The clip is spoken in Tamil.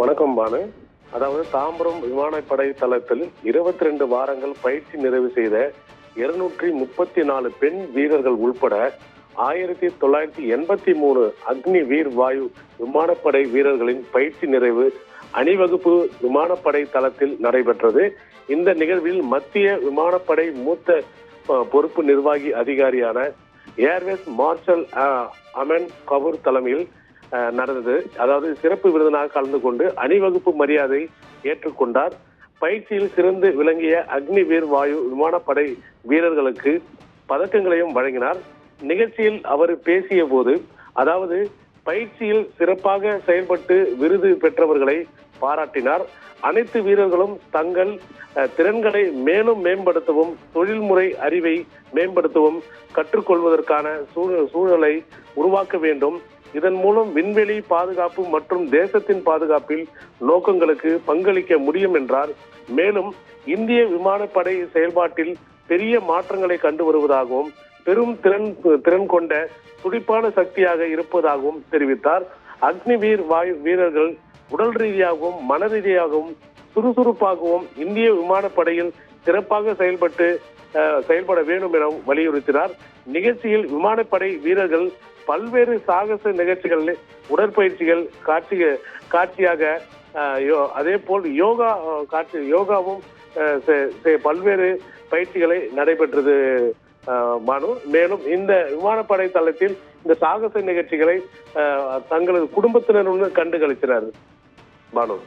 வணக்கம் பானு. அதாவது தாம்பரம் விமானப்படை தளத்தில் 22 வாரங்கள் பயிற்சி நிறைவு செய்த 234 பெண் வீரர்கள் உள்பட 1983 அக்னி வீர் வாயு விமானப்படை வீரர்களின் பயிற்சி நிறைவு அணிவகுப்பு விமானப்படை தளத்தில் நடைபெற்றது. இந்த நிகழ்வில் மத்திய விமானப்படை மூத்த பொறுப்பு நிர்வாகி அதிகாரியான ஏர்வேஸ் மார்ஷல் அமன் கபூர் தலைமையில் நடந்தது. அதாவது சிறப்பு விருதினாக கலந்து கொண்டு அணிவகுப்பு மரியாதை ஏற்றுக்கொண்டார். பயிற்சியில் சிறந்து விளங்கிய அக்னி வீர் வாயு விமானப்படை வீரர்களுக்கு பதக்கங்களையும் வழங்கினார். நிகழ்ச்சியில் அவர் பேசிய போது, அதாவது பயிற்சியில் சிறப்பாக செயல்பட்டு விருது பெற்றவர்களை பாராட்டினார். அனைத்து வீரர்களும் தங்கள் திறன்களை மேலும் மேம்படுத்தவும் தொழில்முறை அறிவை மேம்படுத்தவும் கற்றுக்கொள்வதற்கான சூழலை உருவாக்க வேண்டும். இதன் மூலம் விண்வெளி பாதுகாப்பு மற்றும் தேசத்தின் பாதுகாப்பில் நோக்கங்களுக்கு பங்களிக்க முடியும் என்றார். மேலும் இந்திய விமானப்படை செயல்பாட்டில் பெரிய மாற்றங்களை கண்டு வருவதாகவும் பெரும் திறன் கொண்ட துடிப்பான சக்தியாக இருப்பதாகவும் தெரிவித்தார். அக்னிவீர் வாயு வீரர்கள் உடல் ரீதியாகவும் மன ரீதியாகவும் சுறுசுறுப்பாகவும் இந்திய விமானப்படையில் சிறப்பாக செயல்பட வேண்டும் என வலியுறுத்தினார். நிகழ்ச்சியில் விமானப்படை வீரர்கள் பல்வேறு சாகச நிகழ்ச்சிகளில் உடற்பயிற்சிகள் காட்சியாக அதே போல் யோகாவும் பல்வேறு பயிற்சிகளை நடைபெற்றது மனு. மேலும் இந்த விமானப்படை தளத்தில் இந்த சாகச நிகழ்ச்சிகளை தங்களது குடும்பத்தினருடன் கண்டு களித்தனர் பானு.